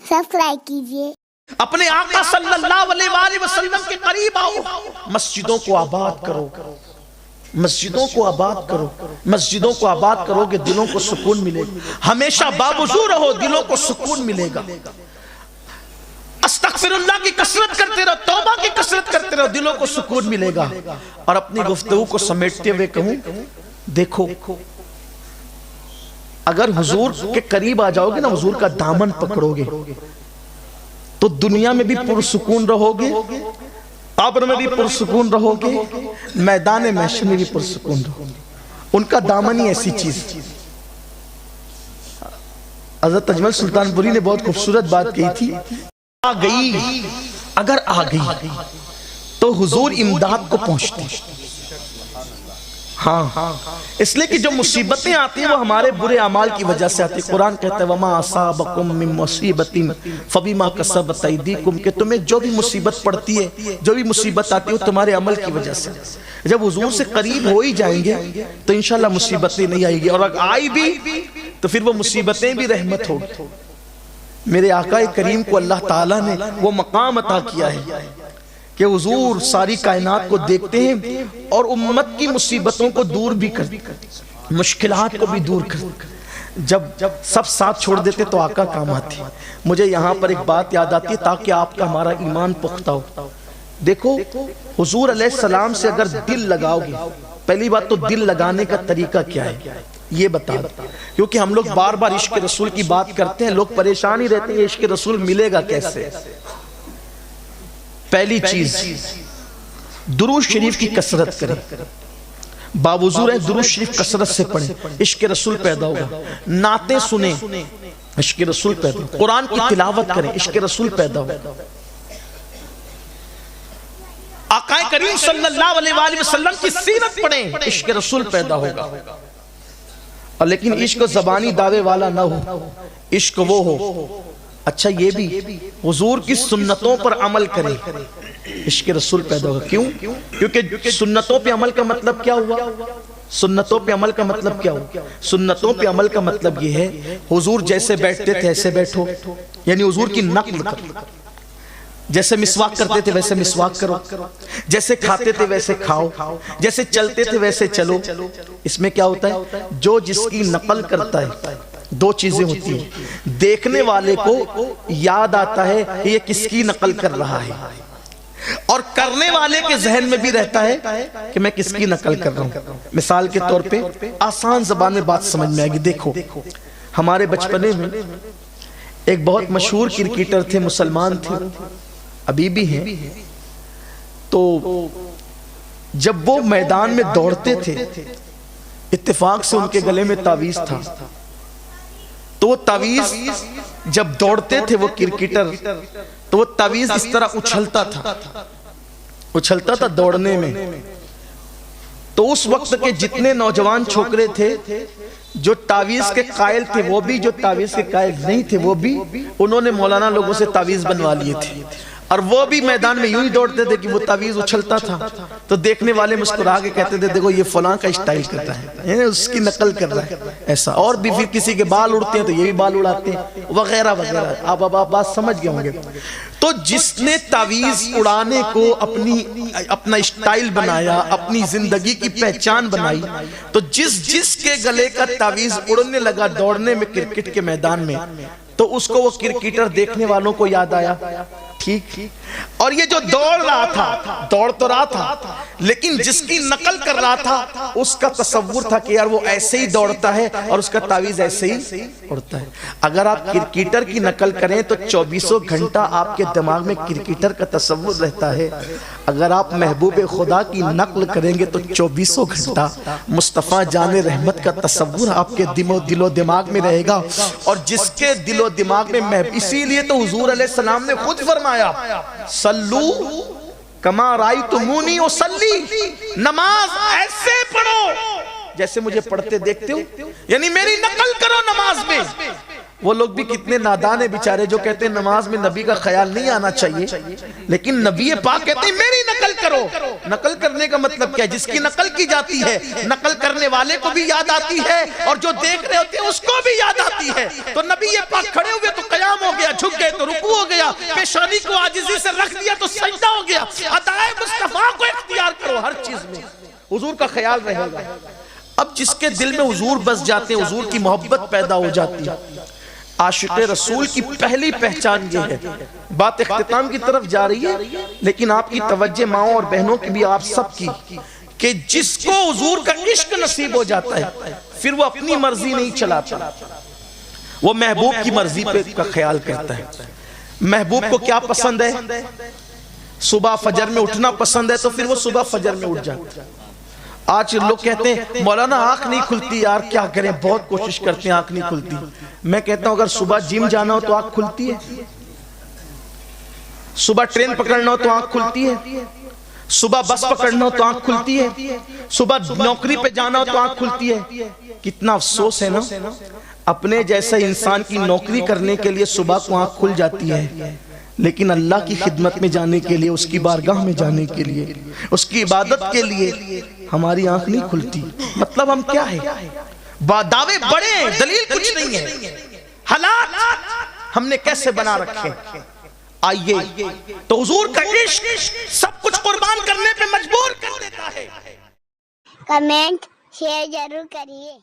Subscribe कीजिए। अपने आका सल्लल्लाहु अलैहि वसल्लम के करीब आओ। मस्जिदों को आबाद करो, मस्जिदों को आबाद करो, मस्जिदों को आबाद करोगे दिलों को सुकून मिलेगा। हमेशा बावजू रहो, दिलों को सुकून मिलेगा। अस्तगफिरुल्लाह की कसरत करते रहो, तौबा की कसरत करते रहो, दिलों को सुकून मिलेगा। और अपनी गुफ्तगू को समेटते हुए कहूं, देखो अगर हुजूर के करीब आ जाओगे ना, हुजूर का दामन पकड़ोगे तो दुनिया में भी पुरसुकून रहोगे, कब्र में भी पुरसुकून रहोगे, मैदान महशर में भी पुरसुकून रहोगे। उनका दामन ही ऐसी चीज। हज़रत अजमल सुल्तानपुरी ने बहुत खूबसूरत बात कही थी, आ गई, अगर आ गई तो हुजूर इमदाद को पहुंचते। हाँ, इसलिए कि जो मुसीबतें आती हैं वो हमारे बुरे अमाल की वजह से आती है। कुरान कहता है वमा असाबकुम मिन मुसीबतिन फबिमा कसबत अयदीकुम, कि तुम्हें जो भी मुसीबत पड़ती है, जो भी मुसीबत आती है वो तुम्हारे अमल की वजह से। जब हुजूर से करीब हो ही जाएंगे तो इंशाल्लाह मुसीबतें नहीं आएगी, और अगर आई भी तो फिर वो मुसीबतें भी रहमत होगी। मेरे आका करीम को अल्लाह ताला ने वो मकाम अता किया है कि हुजूर सारी कायनात को देखते हैं और उम्मत की मुसीबतों को दूर भी करते, मुश्किलात को भी दूर करते। जब सब साथ छोड़ देते तो आका काम आते। मुझे यहाँ पर एक बात याद आती है ताकि आपका हमारा ईमान पुख्ता हो। देखो हुजूर अलैहिस्सलाम से अगर दिल लगाओगे, पहली बात तो दिल लगाने का तरीका क्या है ये बता दो, क्योंकि हम लोग बार बार इश्क रसूल की बात करते हैं, लोग परेशान ही रहते हैं इश्क रसूल मिलेगा कैसे। पहली चीज दुरूद शरीफ की कसरत करें, बावजू रहे दुरूद शरीफ कसरत से पढ़ें, इश्क रसूल पैदा होगा। नाते सुने, इश्क रसूल पैदा होगा। कुरान की तिलावत करें, इश्क रसूल पैदा होगा। आका करीम सल्लल्लाहु अलैहि वसल्लम की सीरत पढ़ें, इश्क रसूल पैदा होगा। और लेकिन इश्क ज़बानी दावे वाला ना हो, इश्क वो हो अच्छा ये भी हुजूर की सुन्नतों पर अमल करें, इश्क रसूल पैदा होगा। क्यों? क्योंकि सुन्नतों पे अमल का मतलब क्या हुआ? सुन्नतों पे अमल का मतलब क्या हुआ? सुन्नतों पे अमल का मतलब ये है हुजूर जैसे बैठते थे ऐसे बैठो, यानी हुजूर की नक़ल करो। जैसे मिसवाक करते थे वैसे मिसवाक करो, जैसे खाते थे वैसे खाओ, जैसे चलते थे वैसे चलो। इसमें क्या होता है? जो जिसकी नकल करता है दो चीजें होती हैं, देखने वाले को याद आता है कि ये किसकी नकल कर रहा है, और करने वाले के जहन में भी रहता है कि मैं किसकी नकल कर रहा हूं। मिसाल के तौर पे आसान जबान में बात समझ में आएगी। देखो हमारे बचपने में एक बहुत मशहूर क्रिकेटर थे, मुसलमान थे, अभी भी हैं। तो जब वो मैदान में दौड़ते थे इत्तेफाक से उनके गले में तावीज था, तो वो तावीज जब दौड़ते थे वो क्रिकेटर, तो वो तावीज इस तरह उछलता था दौड़ने में। तो उस वक्त के जितने नौजवान छोकरे थे जो तावीज के कायल थे वो भी, जो तावीज के कायल नहीं थे वो भी, उन्होंने मौलाना लोगों से तावीज बनवा लिए थे। और वो भी मैदान में यूं ही दौड़ते थे कि वो तावीज उछलता था तो देखने वाले मुस्कुरा के कहते थे देखो ये फलां का स्टाइल करता है, उसकी नकल कर रहा है ऐसा। और भी फिर किसी के बाल उड़ते हैं तो ये भी बाल उड़ाते हैं वगैरह वगैरह। आप बात समझ गए होंगे। तो जिसने तावीज उड़ाने को अपना स्टाइल बनाया, अपनी जिंदगी की पहचान बनाई, तो जिस के गले का तावीज उड़ने लगा दौड़ने में क्रिकेट के मैदान में, तो उसको वो क्रिकेटर देखने वालों को याद आया। ठीक। और ये जो दौड़ रहा था, दौड़ तो रहा था, लेकिन जिसकी नकल कर रहा था उसका तसव्वुर था कि यार वो ऐसे ही दौड़ता है और उसका तावीज ऐसे ही उड़ता है। अगर आप क्रिकेटर की नकल करें तो 24 घंटा आपके दिमाग में क्रिकेटर का तसव्वुर रहता है। अगर आप महबूब खुदा की नकल करेंगे तो 24 घंटा मुस्तफ़ा जाने रहमत का तसव्वुर आपके दिलो दिमाग में रहेगा। और जिसके दिलो दिमाग में इसीलिए तो हुजूर अलैहिस्सलाम ने खुद फरमाया सल्लू कमा रायतुमूनी उसल्ली, नमाज ऐसे पढ़ो जैसे मुझे पढ़ते देखते हो, यानी मेरी नकल करो नमाज में। वो लोग भी कितने नादान है बेचारे जो कहते हैं नमाज में नबी का ख्याल नहीं आना चाहिए, लेकिन नबी पाक कहते हैं मेरी नकल करो। नकल करने का मतलब क्या है? जिसकी नकल की जाती है नकल करने वाले को भी याद आती है और जो देख रहे होते हैं उसको भी याद आती है। तो नबी पाक खड़े हुए तो कयाम हो गया, झुक गए, گئے تو رکوع ہو گیا، پیشانی کو عاجزی سے رکھ دیا تو سجدہ ہو گیا. ادائے مصطفیٰ کو اختیار کرو ہر چیز میں، حضور کا خیال رہے گا. اب جس کے دل میں حضور بس جاتے ہیں، حضور کی محبت پیدا ہو جاتی ہے. عاشق رسول کی پہلی پہچان یہ ہے. بات اختتام کی طرف جا رہی ہے، لیکن آپ کی توجہ ماؤں اور بہنوں کی بھی، آپ سب کی، کہ جس کو حضور کا عشق نصیب ہو جاتا ہے پھر وہ اپنی مرضی نہیں چلاتا، وہ محبوب کی مرضی پہ کا خیال کرتا ہے. محبوب کو کیا پسند ہے؟ صبح فجر میں اٹھنا پسند ہے، تو پھر وہ صبح فجر میں اٹھ جاتا ہے. آج لوگ کہتے ہیں مولانا آنکھ نہیں کھلتی، یار کیا کریں، بہت کوشش کرتے ہیں آنکھ نہیں کھلتی. میں کہتا ہوں اگر صبح جم جانا ہو تو آنکھ کھلتی ہے، صبح ٹرین پکڑنا ہو تو آنکھ کھلتی ہے، صبح بس پکڑنا ہو تو آنکھ کھلتی ہے، صبح نوکری پہ جانا ہو تو آنکھ کھلتی ہے. کتنا افسوس ہے نا، اپنے جیسے انسان کی نوکری کرنے کے لیے صبح کو آنکھ کھل جاتی ہے، لیکن اللہ کی خدمت میں جانے کے لیے، اس کی بارگاہ میں جانے کے لیے، اس کی عبادت کے لیے ہماری آنکھ نہیں کھلتی. مطلب ہم کیا ہے؟ دعوے بڑے ہیں، دلیل کچھ نہیں ہے. حالات ہم نے کیسے بنا رکھے. آئیے تو حضور کا عشق سب کچھ قربان کرنے پہ مجبور کر دیتا ہے. کمنٹ شیئر ضرور کریے.